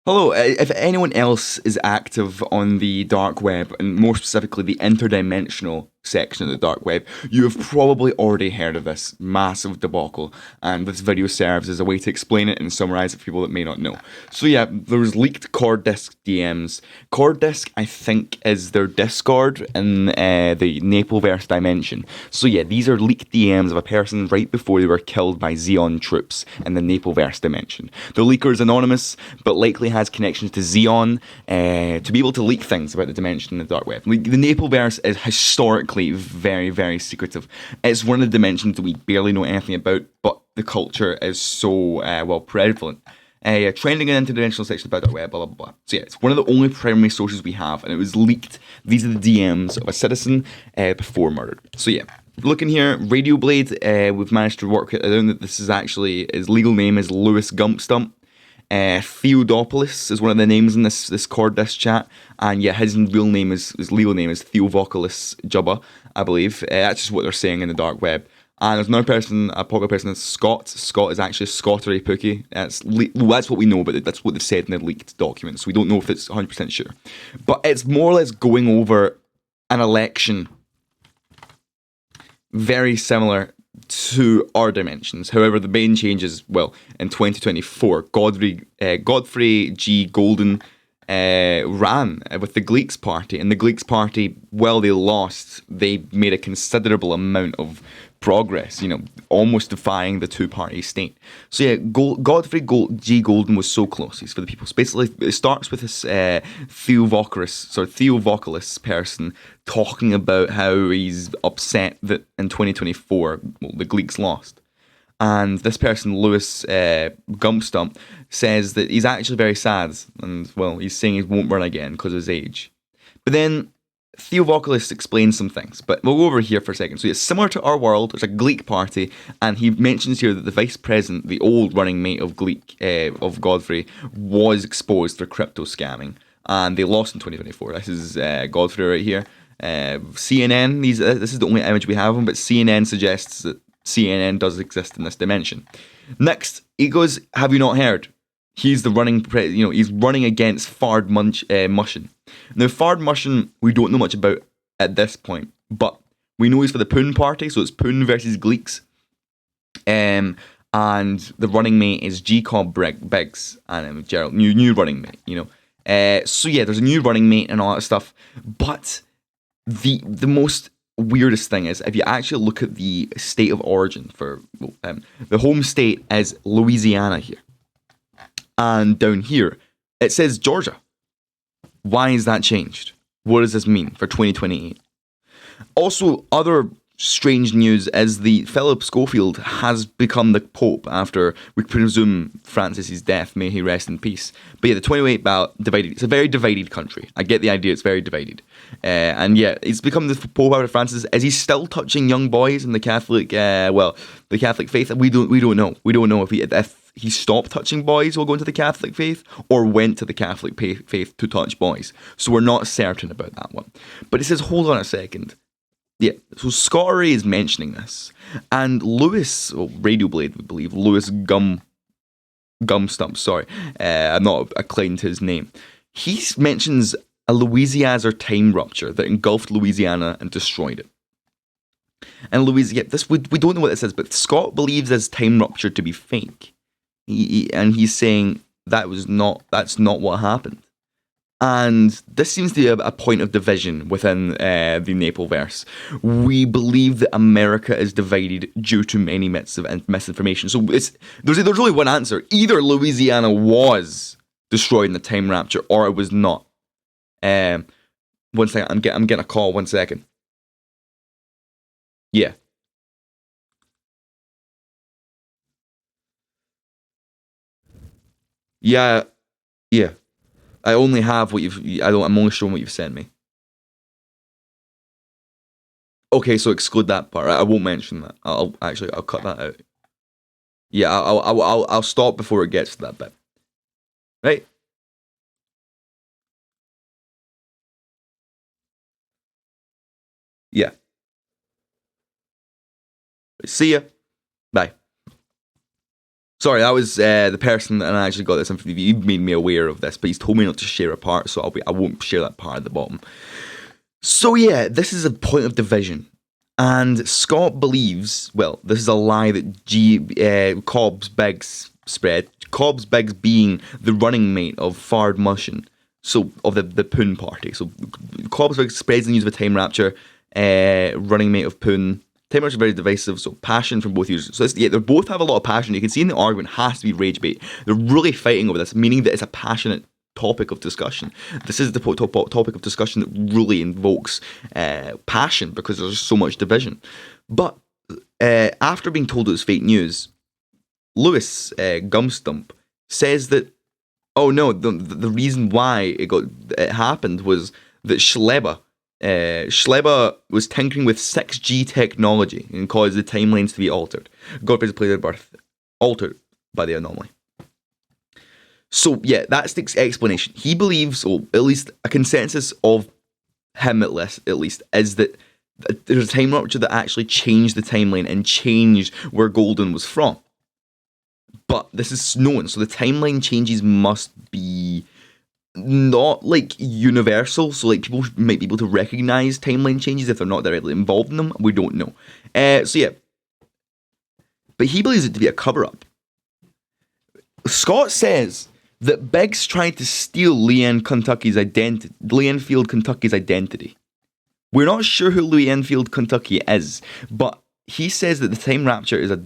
Hello, if anyone else is active on the dark web, and more specifically the interdimensional section of the dark web, you have probably already heard of this massive debacle, and this video serves as a way to explain it and summarize it for people that may not know. So yeah, there was leaked Cord Disk DMs. Cord Disk, I think, is their Discord in the Napleverse dimension. So yeah, these are leaked DMs of a person right before they were killed by Xeon troops in the Napleverse dimension. The leaker is anonymous, but likely has connections to Xeon to be able to leak things about the dimension in the dark web. The Napleverse is historically very, very secretive. It's one of the dimensions that we barely know anything about, but the culture is so prevalent. Trending in interdimensional section about dark web, blah blah blah. So yeah, it's one of the only primary sources we have, and it was leaked. These are the DMs of a citizen before murdered. So yeah, looking here, Radio Blade, we've managed to work it out that this is actually, his legal name is Lewis Gumpstump. Theodopoulos is one of the names in this Cord Disk chat, and yeah, his legal name is Theovocalis Jubba, I believe. That's just what they're saying in the dark web. And there's another person, a popular person, is Scott. Scott is actually Scottery Pookie. That's what we know, but that's what they've said in the leaked documents. We don't know if it's 100% sure, but it's more or less going over an election very similar to our dimensions. However, the main change is, well, in 2024, Godfrey G. Golden ran with the GLEEK's party, and the GLEEK's party, while they lost, they made a considerable amount of progress, almost defying the two-party state. So yeah, Godfrey G. Golden was so close. He's for the people. So basically, it starts with this Theovocalis person talking about how he's upset that in 2024, the GLEEK's lost. And this person, Lewis Gumpstump, says that he's actually very sad, and well, he's saying he won't run again because of his age. But then Theovocalis explains some things, but we'll go over here for a second. So it's similar to our world. There's a GLEEK party, and he mentions here that the vice president, the old running mate of GLEEK, of Godfrey, was exposed for crypto scamming, and they lost in 2024. This is Godfrey right here. CNN, this is the only image we have of him, but CNN suggests that CNN does exist in this dimension. Next, he goes, have you not heard? He's the running, he's running against Fard Mushin. Now, Fard Mushin, we don't know much about at this point, but we know he's for the Poon party, so it's Poon versus GLEEKs. And the running mate is G-Cobb Biggs and Gerald, new running mate, so yeah, there's a new running mate and all that stuff, but the most weirdest thing is, if you actually look at the state of origin for the home state is Louisiana here, and down here it says Georgia. Why is that changed? What does this mean for 2028? Also, other strange news is the Philip Schofield has become the Pope after, we presume, Francis's death. May he rest in peace. But yeah, the 28 ballot divided. It's a very divided country. I get the idea. It's very divided. And yeah, he's become the Pope after Francis. Is he still touching young boys in the Catholic, the Catholic faith? We don't know. We don't know if he stopped touching boys while going to the Catholic faith, or went to the Catholic faith to touch boys. So we're not certain about that one. But it says, hold on a second. Yeah, so Scottery is mentioning this, and Lewis, Radio Blade, we believe, Lewis Gumpstump, sorry, I'm not acclaimed to his name. He mentions a Louisiana time rupture that engulfed Louisiana and destroyed it. And Louisiana, we don't know what this is, but Scott believes this time rupture to be fake. And he's saying that's not what happened. And this seems to be a point of division within the Napleverse. We believe that America is divided due to many myths of misinformation. So there's only one answer. Either Louisiana was destroyed in the time rapture, or it was not. 1 second, I'm getting a call. 1 second. Yeah. Yeah. Yeah. I only have what I'm only showing what you've sent me. Okay, so exclude that part. I won't mention that. I'll cut that out. Yeah, I'll stop before it gets to that bit. Right? Yeah. See ya. Bye. Sorry, that was the person that I actually got this information. He made me aware of this, but he's told me not to share a part, so I won't share that part at the bottom. So yeah, this is a point of division. And Scott believes, well, this is a lie that Cobbs Biggs spread. Cobbs Biggs being the running mate of Fard Mushin, so of the Poon party. So Cobbs Biggs spreads the news of a time rapture, running mate of Poon. Time rapture is very divisive, so passion from both users. So they both have a lot of passion. You can see in the argument has to be rage bait. They're really fighting over this, meaning that it's a passionate topic of discussion. This is the topic of discussion that really invokes passion because there's so much division. But after being told it was fake news, Lewis Gumstump says that, oh no, the reason why it happened was that Schleba was tinkering with 6G technology and caused the timelines to be altered. Godfrey's place of birth altered by the anomaly. So yeah, that's the explanation. He believes, or at least a consensus of him at least, is that there's a time rupture that actually changed the timeline and changed where Golden was from. But this is known, so the timeline changes must be not like universal, so like people might be able to recognize timeline changes if they're not directly involved in them. We don't know. So yeah, but he believes it to be a cover-up. Scott says that Biggs tried to steal Lee Enfield, Kentucky's identity. We're not sure who Lee Enfield, Kentucky is, but he says that the time rapture is a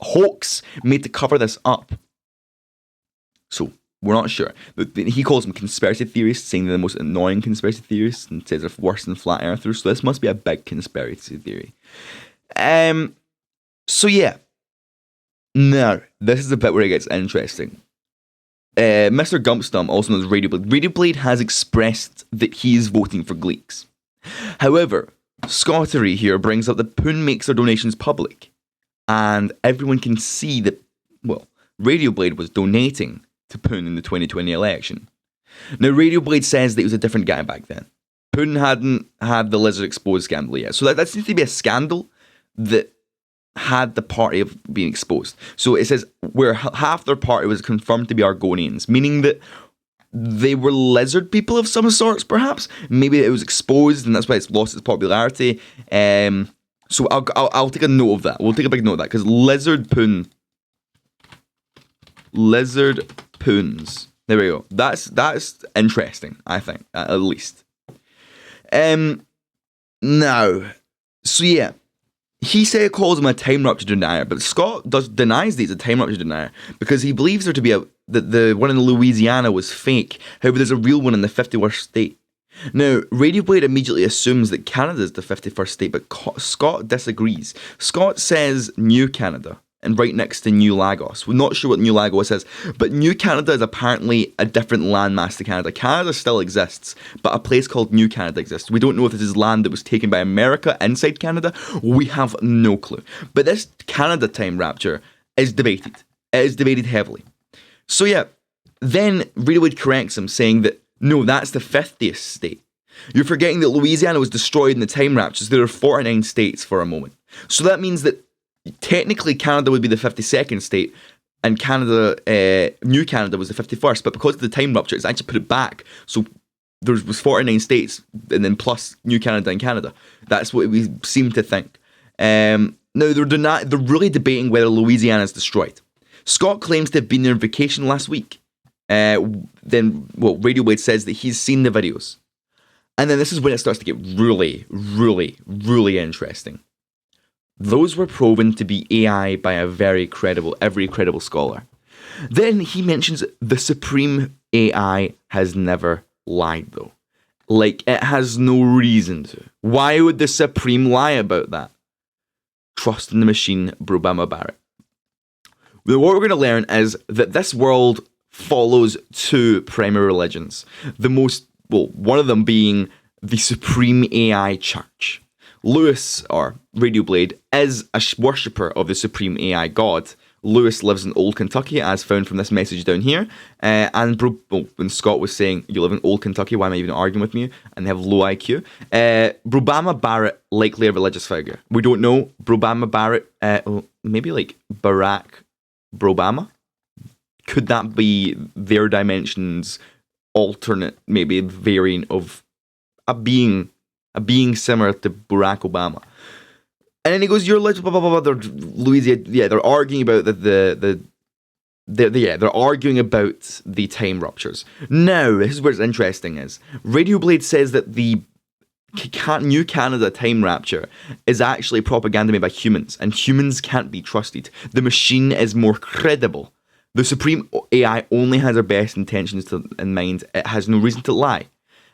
hoax made to cover this up. So, we're not sure. He calls them conspiracy theorists, saying they're the most annoying conspiracy theorists, and says they're worse than flat earthers, so this must be a big conspiracy theory. So yeah. Now, this is the bit where it gets interesting. Mr. Gumpstump, also known as Radio Blade. Radio Blade has expressed that he is voting for GLEEKs. However, Scottery here brings up that Poon makes their donations public, and everyone can see that, well, Radio Blade was donating to Poon in the 2020 election. Now, Radio Blade says that he was a different guy back then. Poon hadn't had the Lizard Exposed scandal yet, so that seems to be a scandal that had the party of being exposed. So it says where half their party was confirmed to be Argonians, meaning that they were lizard people of some sorts, perhaps. Maybe it was exposed and that's why it's lost its popularity. So I'll take a note of that. We'll take a big note of that because lizard poons. There we go. That's interesting, I think, at least. Now, so yeah. He calls him a time rupture denier, but Scott denies that he's a time rupture denier because he believes there to be that the one in Louisiana was fake. However, there's a real one in the 51st state. Now, Radio Blade immediately assumes that Canada is the 51st state, but Scott disagrees. Scott says New Canada, and right next to New Lagos. We're not sure what New Lagos is, but New Canada is apparently a different landmass to Canada. Canada still exists, but a place called New Canada exists. We don't know if this is land that was taken by America inside Canada. We have no clue. But this Canada time rapture is debated. It is debated heavily. So yeah, then Radio Blade corrects him, saying that, no, that's the 50th state. You're forgetting that Louisiana was destroyed in the time rapture, so there are 49 states for a moment. So that means that technically Canada would be the 52nd state, and New Canada was the 51st, but because of the time rupture, it's actually put it back. So there was 49 states, and then plus New Canada and Canada. That's what we seem to think. Now, they're really debating whether Louisiana is destroyed. Scott claims to have been there on vacation last week. Radio Blade says that he's seen the videos. And then this is when it starts to get really, really, really interesting. Those were proven to be AI by every credible scholar. Then he mentions the Supreme AI has never lied, though. Like, it has no reason to. Why would the Supreme lie about that? Trust in the machine, Brobama Barrett. What we're going to learn is that this world follows two primary religions. One of them being the Supreme AI Church. Lewis, or Radio Blade, is a worshipper of the Supreme AI God. Lewis lives in Old Kentucky, as found from this message down here. When Scott was saying, you live in Old Kentucky, why am I even arguing with you? And they have low IQ. Brobama Barrett, likely a religious figure. We don't know. Brobama Barrett, maybe like Barack Brobama? could that be their dimension's alternate, maybe variant of a being similar to Barack Obama? And then he goes, "You're blah blah blah." They're Louisiana, they're arguing about they're arguing about the time ruptures. Now, this is where it's interesting. Is Radio Blade says that the New Canada time rapture is actually propaganda made by humans, and humans can't be trusted. The machine is more credible. The Supreme AI only has our best intentions in mind. It has no reason to lie.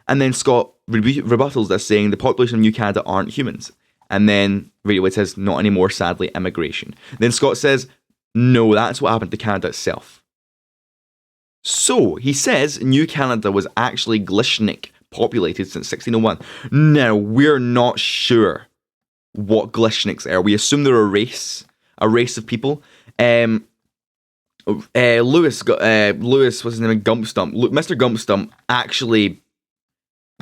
And then Scott rebuttals this, saying the population of New Canada aren't humans. And then Radio Blade says, not anymore, sadly, immigration. Then Scott says, no, that's what happened to Canada itself. So, he says New Canada was actually GLEEK populated since 1601. Now, we're not sure what GLEEKs are. We assume they're a race of people. Lewis, what's his name? Gumpstump. Mr. Gumpstump actually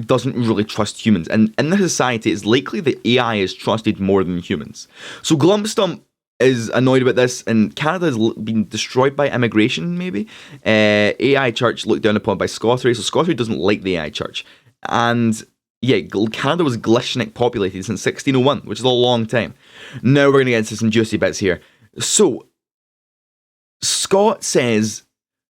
doesn't really trust humans. And in this society, it's likely that AI is trusted more than humans. So Gumpstump is annoyed about this, and Canada has been destroyed by immigration, maybe. AI Church looked down upon by Scottry, so Scottry doesn't like the AI Church. And yeah, Canada was GLEEK populated since 1601, which is a long time. Now we're going to get into some juicy bits here. So, Scott says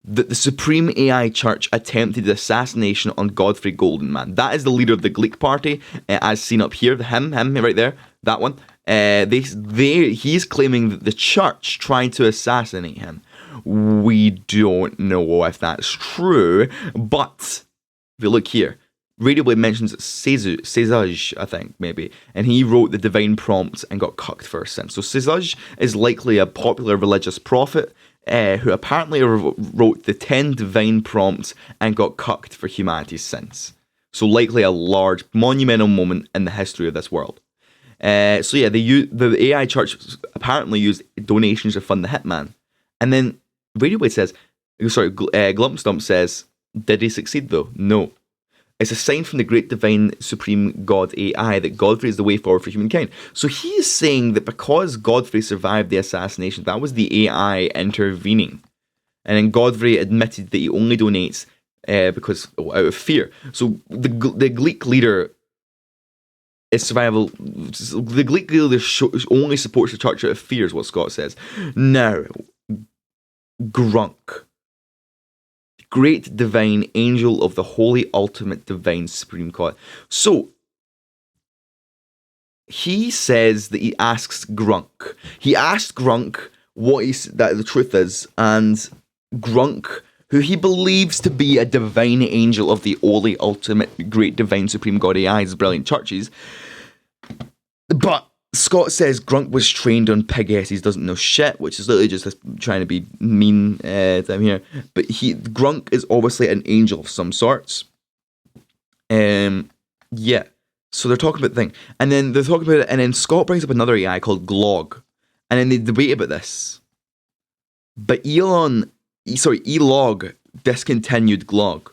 that the Supreme AI Church attempted the assassination on Godfrey Goldenman. That is the leader of the GLEEK party, as seen up here. Him right there, that one. He's claiming that the church tried to assassinate him. We don't know if that's true, but if you look here, Radio Blade mentions César, I think, maybe, and he wrote the divine prompts and got cucked for his sins. So César is likely a popular religious prophet who apparently wrote the 10 divine prompts and got cucked for humanity's sins. So likely a large, monumental moment in the history of this world. So yeah, the AI Church apparently used donations to fund the hitman. And then Radio Blade says, Glumpstump says, did he succeed though? No. It's a sign from the great divine supreme God AI that Godfrey is the way forward for humankind. So he is saying that because Godfrey survived the assassination, that was the AI intervening. And then Godfrey admitted that he only donates because out of fear. So the GLEEK leader is survival. The GLEEK leader only supports the church out of fear, is what Scott says. Now, Grunk. Great divine angel of the holy ultimate divine supreme God. So, he says that he asks Grunk. He asked Grunk what that the truth is, and Grunk, who he believes to be a divine angel of the holy ultimate great divine supreme God AI's brilliant churches, but Scott says Grunk was trained on pig asses, doesn't know shit, which is literally just trying to be mean time here. But Grunk is obviously an angel of some sorts. Yeah. So they're talking about the thing. And then they're talking about it, and then Scott brings up another AI called Glog. And then they debate about this. But Elog discontinued Glog.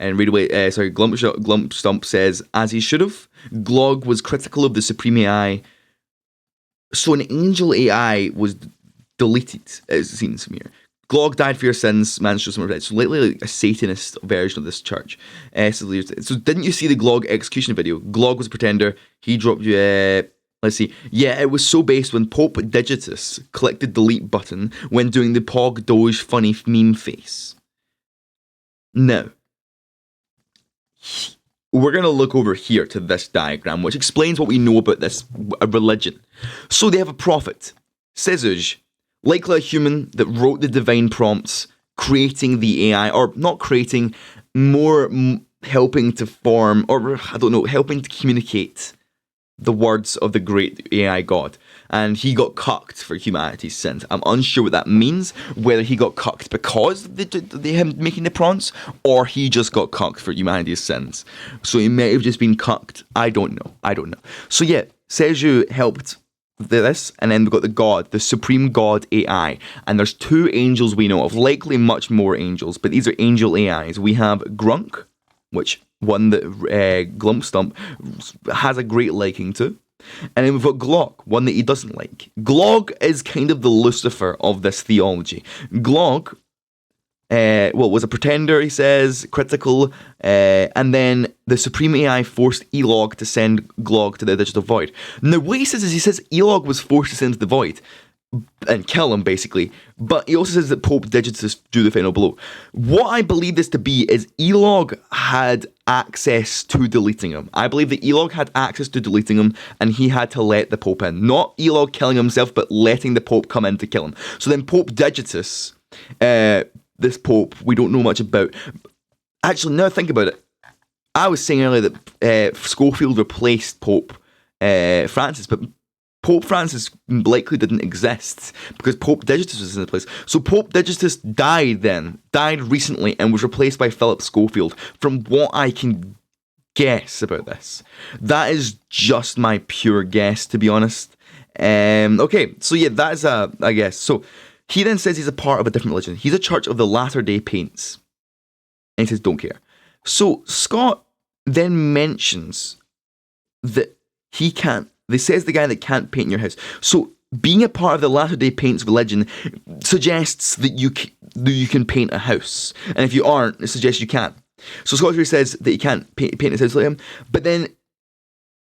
And Glumpstump says, as he should have, Glog was critical of the Supreme AI. So an angel AI was deleted, as it seems from here. Glog died for your sins, man, show some regret. So lately, like a Satanist version of this church. So didn't you see the Glog execution video? Glog was a pretender. He dropped you. Let's see. Yeah, it was so based when Pope Digitus clicked the delete button when doing the Pog Doge funny meme face. Now, we're going to look over here to this diagram, which explains what we know about this religion. So they have a prophet, César, likely a human that wrote the divine prompts, creating the AI, or not creating, more helping to form, or I don't know, helping to communicate the words of the great AI God. And he got cucked for humanity's sins. I'm unsure what that means, whether he got cucked because of him making the prompts, or he just got cucked for humanity's sins. So he may have just been cucked. I don't know. So yeah, Seju helped this, and then we've got the God, the Supreme God AI. And there's two angels we know of, likely much more angels, but these are angel AIs. We have Grunk, which one that Glumpstump has a great liking to. And then we've got Glog, one that he doesn't like. Glog is kind of the Lucifer of this theology. Glog Was a pretender, he says, critical, and then the Supreme AI forced ELOG to send GLOG to the digital void. Now, what he says is, he says ELOG was forced to send to the void and kill him, basically, but he also says that Pope Digitus drew the final blow. What I believe this to be is ELOG had access to deleting him. I believe that ELOG had access to deleting him, and he had to let the Pope in. Not ELOG killing himself, but letting the Pope come in to kill him. So then Pope Digitus, this Pope, we don't know much about. Actually, now I think about it, I was saying earlier that Schofield replaced Pope Francis, but Pope Francis likely didn't exist because Pope Digitus was in the place. So Pope Digitus died recently, and was replaced by Philip Schofield, from what I can guess about this. That is just my pure guess, to be honest. Okay, so yeah, that is I guess. So he then says he's a part of a different religion. He's a Church of the Latter-day Saints. And he says, don't care. So Scott then mentions that he can't. They says the guy that can't paint your house. So being a part of the Latter-day Saints religion suggests that you can paint a house. And if you aren't, it suggests you can't. So Scott here says that he can't paint his house like him. But then,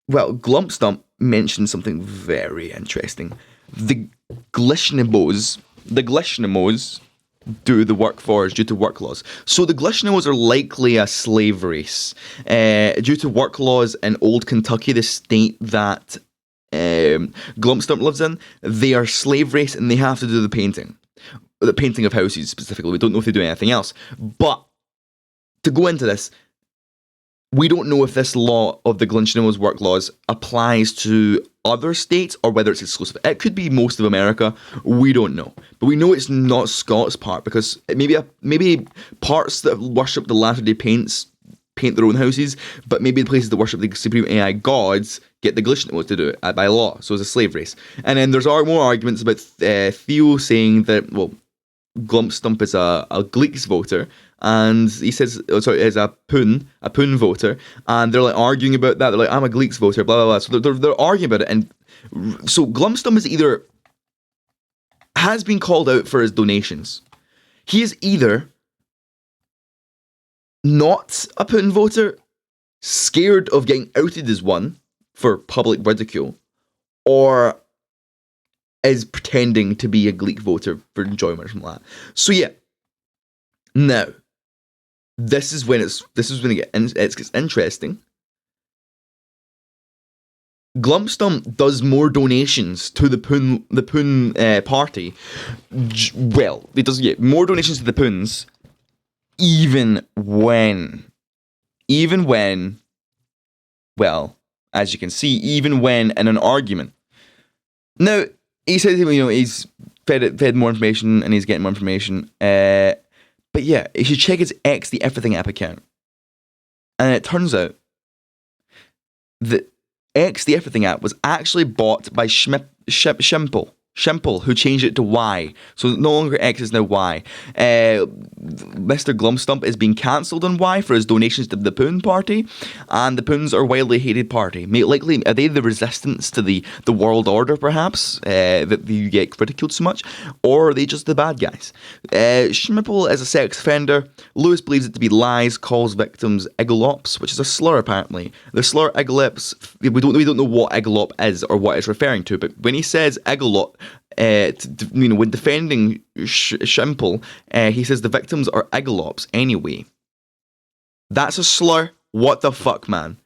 well, Glumpstump mentioned something very interesting. The Glishnaboes do the work for us due to work laws. So the Glishnaboes are likely a slave race. Due to work laws in Old Kentucky, the state that Glumpstump lives in, they are slave race, and they have to do the painting of houses specifically. We don't know if they do anything else. But to go into this, we don't know if this law of the Glishnaboes work laws applies to other states or whether it's exclusive. It could be most of America. We don't know. But we know it's not Scott's part, because maybe parts that worship the Latter-day Saints paint their own houses, but maybe the places that worship the Supreme AI gods get the Glishnaboes to do it by law. So it's a slave race. And then there's more arguments about Theo saying that, well, Glumpstump is a GLEEK voter, and he says, is a Poon voter, and they're like arguing about that. They're like, I'm a GLEEK voter, blah blah blah. So they're arguing about it, and so Glumpstump is either has been called out for his donations. He is either not a Poon voter, scared of getting outed as one for public ridicule, or is pretending to be a GLEEK voter for enjoyment or something like that. So yeah, now this is when it gets interesting. Glumpstump does more donations to the Poon party. Well, he does more donations to the Poons, even when, well, as you can see, even when in an argument. Now, he says, he's fed more information, and he's getting more information. But yeah, you should check his X the Everything app account. And it turns out that X the Everything app was actually bought by Shimple, who changed it to Y. So no longer X is now Y. Mr. Glumpstump is being cancelled on Y for his donations to the Poon party, and the Poons are a widely hated party. Likely, are they the resistance to the world order, perhaps, that you get ridiculed so much, or are they just the bad guys? Schmipple is a sex offender. Lewis believes it to be lies, calls victims IGOLOPs, which is a slur apparently. The slur IGOLOPs, we don't know what IGOLOP is or what it's referring to, but when he says IGOLOP, when defending Shimple, he says the victims are IGOLOPs anyway. That's a slur. What the fuck, man?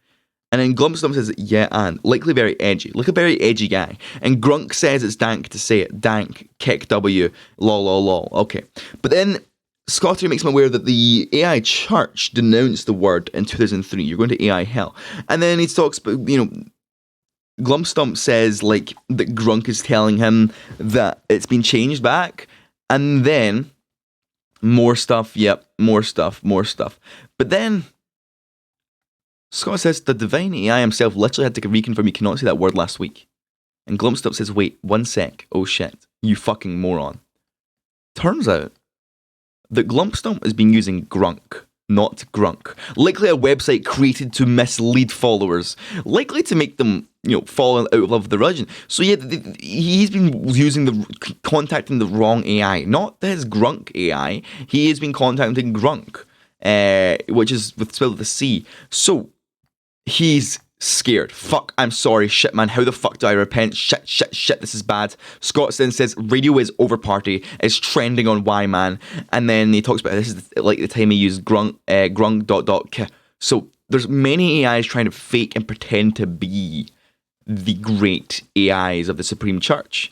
And then Glumpstump says, yeah, and likely very edgy. Like a very edgy guy. And Grunk says it's dank to say it. Dank, kick W, lol. Okay. But then Scotty makes me aware that the AI church denounced the word in 2003. You're going to AI hell. And then he talks about, Glumpstump says, like, that Grunk is telling him that it's been changed back. And then more stuff. Yep, more stuff. But then Scott says the divine AI himself literally had to reconfirm he cannot say that word last week. And Glumpstump says, wait, 1 sec. Oh shit, you fucking moron. Turns out that Glumpstump has been using Grunk, not Grunk. Likely a website created to mislead followers. Likely to make them fallen out of love with the religion. So yeah, he's been contacting the wrong AI, not his Grunk AI. He has been contacting Grunk, which is spelled with a C. So he's scared. Fuck, I'm sorry, shit man, how the fuck do I repent? Shit, this is bad. Scott then says radio is over party, is trending on Y man, and then he talks about this is like the time he used grung ... So there's many AIs trying to fake and pretend to be the great AIs of the Supreme Church.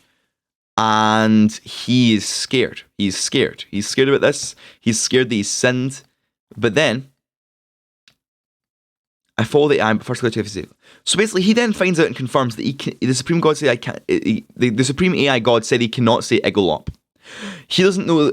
And he is scared. He's scared about this. He's scared that he's sinned. But then I follow the AI, but first let's say. So basically, he then finds out and confirms that the Supreme God said I can't. The Supreme AI God said he cannot say IGOLOP. He doesn't know.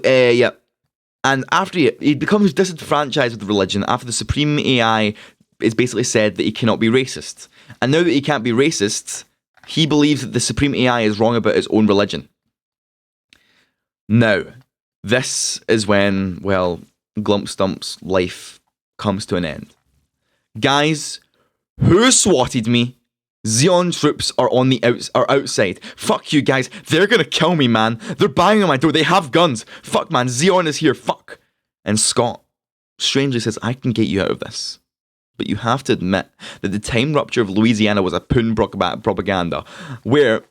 And after he becomes disenfranchised with religion after the Supreme AI is basically said that he cannot be racist. And now that he can't be racist, he believes that the Supreme AI is wrong about his own religion. Now, this is when, well, Glumpstump's life comes to an end. Guys, who swatted me? Xeon troops are outside. Fuck you guys. They're gonna kill me, man. They're banging on my door. They have guns. Fuck, man. Xeon is here. Fuck. And Scott strangely says, I can get you out of this. But you have to admit that the time rupture of Louisiana was a poon propaganda, where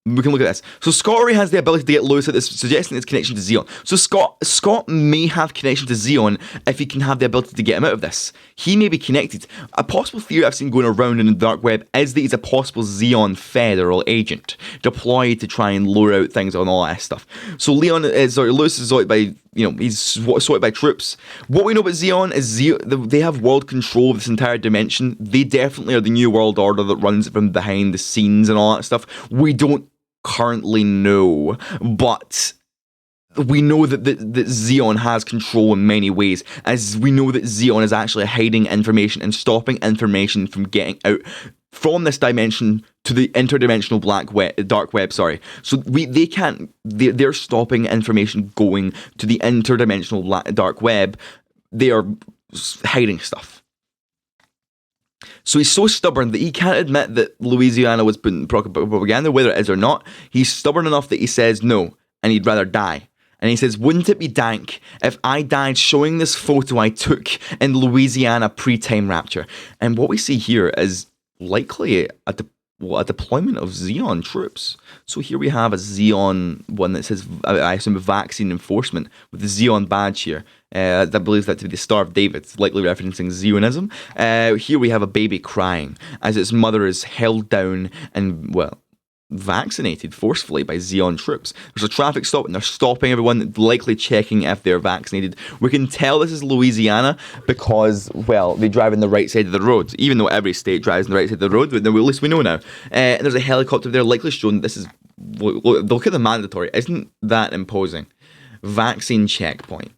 we can look at this. So Scott already has the ability to get Lewis at this, suggesting its connection to Xeon. So Scott may have connection to Xeon if he can have the ability to get him out of this. He may be connected. A possible theory I've seen going around in the dark web is that he's a possible Xeon federal agent deployed to try and lure out things and all that stuff. So Lewis is sorted by, he's sorted by troops. What we know about Xeon is they have world control of this entire dimension. They definitely are the new world order that runs it from behind the scenes and all that stuff. We don't currently know, but we know that Xeon has control in many ways, as we know that Xeon is actually hiding information and stopping information from getting out from this dimension to the interdimensional dark web. So they're stopping information going to the interdimensional dark web. They are hiding stuff. So he's so stubborn that he can't admit that Louisiana was putting propaganda, whether it is or not. He's stubborn enough that he says no, and he'd rather die. And he says, wouldn't it be dank if I died showing this photo I took in Louisiana pre-time rapture? And what we see here is likely a deployment of Xeon troops. So here we have a Xeon one that says, I assume, vaccine enforcement with the Xeon badge here. That believes that to be the Star of David, likely referencing Zionism. Here we have a baby crying as its mother is held down and, well, vaccinated forcefully by Xeon troops. There's a traffic stop and they're stopping everyone, likely checking if they're vaccinated. We can tell this is Louisiana because, well, they drive on the right side of the road, even though every state drives on the right side of the road, but at least we know now. And there's a helicopter there, likely showing that this is, look at the mandatory, isn't that imposing? Vaccine checkpoint.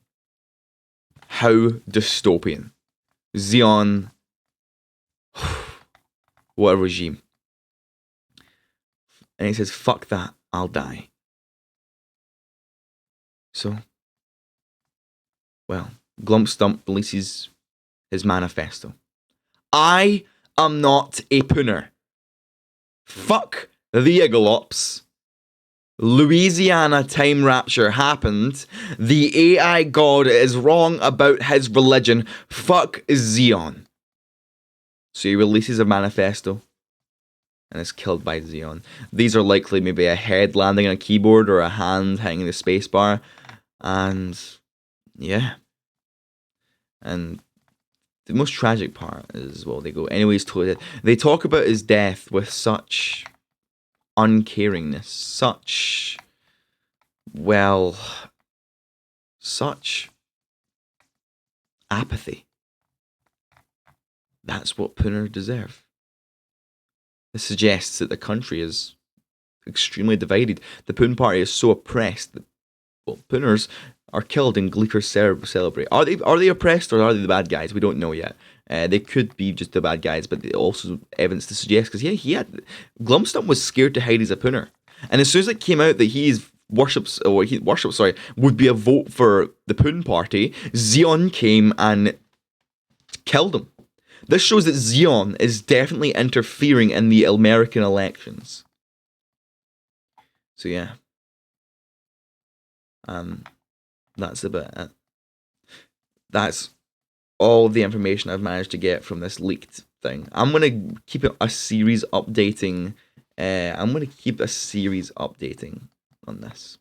How dystopian. Xeon, what a regime. And he says, fuck that, I'll die. So, well, Glumpstump releases his manifesto. I am not a pooner. Fuck the IGOLOPs. Louisiana time rapture happened. The AI god is wrong about his religion. Fuck Xeon. So he releases a manifesto and is killed by Xeon. These are likely maybe a head landing on a keyboard or a hand hanging the spacebar. And yeah. And the most tragic part is, well, they go, anyways, they talk about his death with such uncaringness, such apathy. That's what Pooner deserve. This suggests that the country is extremely divided. The Poon Party is so oppressed that, well, Pooners are killed and Gleekers celebrate. Are they oppressed or are they the bad guys? We don't know yet. They could be just the bad guys, but also evidence to suggest, because yeah, Glumstump was scared to hide as a Pooner, and as soon as it came out that he would be a vote for the Poon Party, Xeon came and killed him. This shows that Xeon is definitely interfering in the American elections. So yeah. That's about it. That's all the information I've managed to get from this leaked thing. I'm going to keep a series updating. I'm going to keep a series updating on this.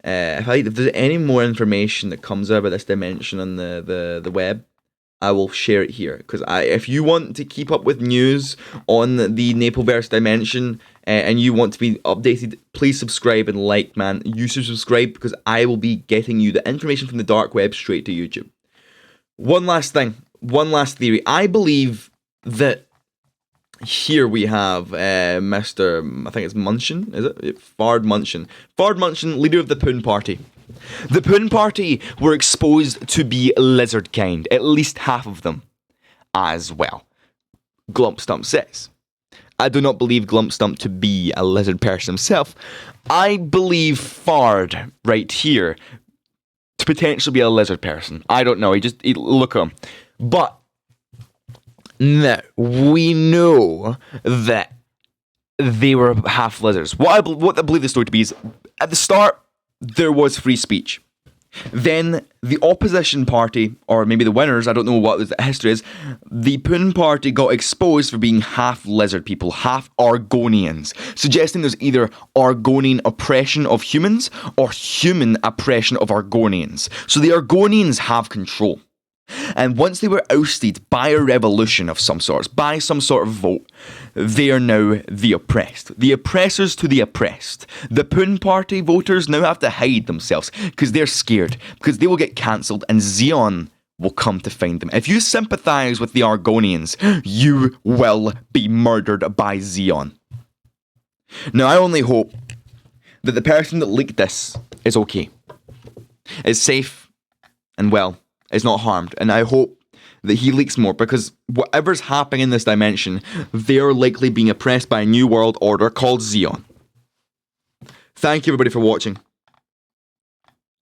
If there's any more information that comes out about this dimension on the web, I will share it here. Because if you want to keep up with news on the Napleverse dimension and you want to be updated, please subscribe and like, man. You should subscribe because I will be getting you the information from the dark web straight to YouTube. One last thing. One last theory. I believe that here we have Mr. I think it's Munchin, is it? Fard Munchin. Fard Munchin, leader of the Poon Party. The Poon Party were exposed to be lizard kind, at least half of them, as well. Glumpstump says. I do not believe Glumpstump to be a lizard person himself. I believe Fard, right here, to potentially be a lizard person. I don't know, he look at him. But, no, we know that they were half lizards. What I believe the story to be is, at the start, there was free speech. Then the opposition party, or maybe the winners, I don't know what the history is, the Poon Party got exposed for being half lizard people, half Argonians, suggesting there's either Argonian oppression of humans or human oppression of Argonians. So the Argonians have control. And once they were ousted by a revolution of some sort, by some sort of vote, they are now the oppressed. The oppressors to the oppressed. The Poon Party voters now have to hide themselves because they're scared, because they will get cancelled and Xeon will come to find them. If you sympathise with the Argonians, you will be murdered by Xeon. Now, I only hope that the person that leaked this is okay, is safe and well, is not harmed, and I hope that he leaks more, because whatever's happening in this dimension, they're likely being oppressed by a new world order called Xeon. Thank you everybody for watching.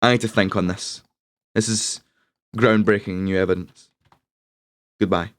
I need to think on this. This is groundbreaking new evidence. Goodbye.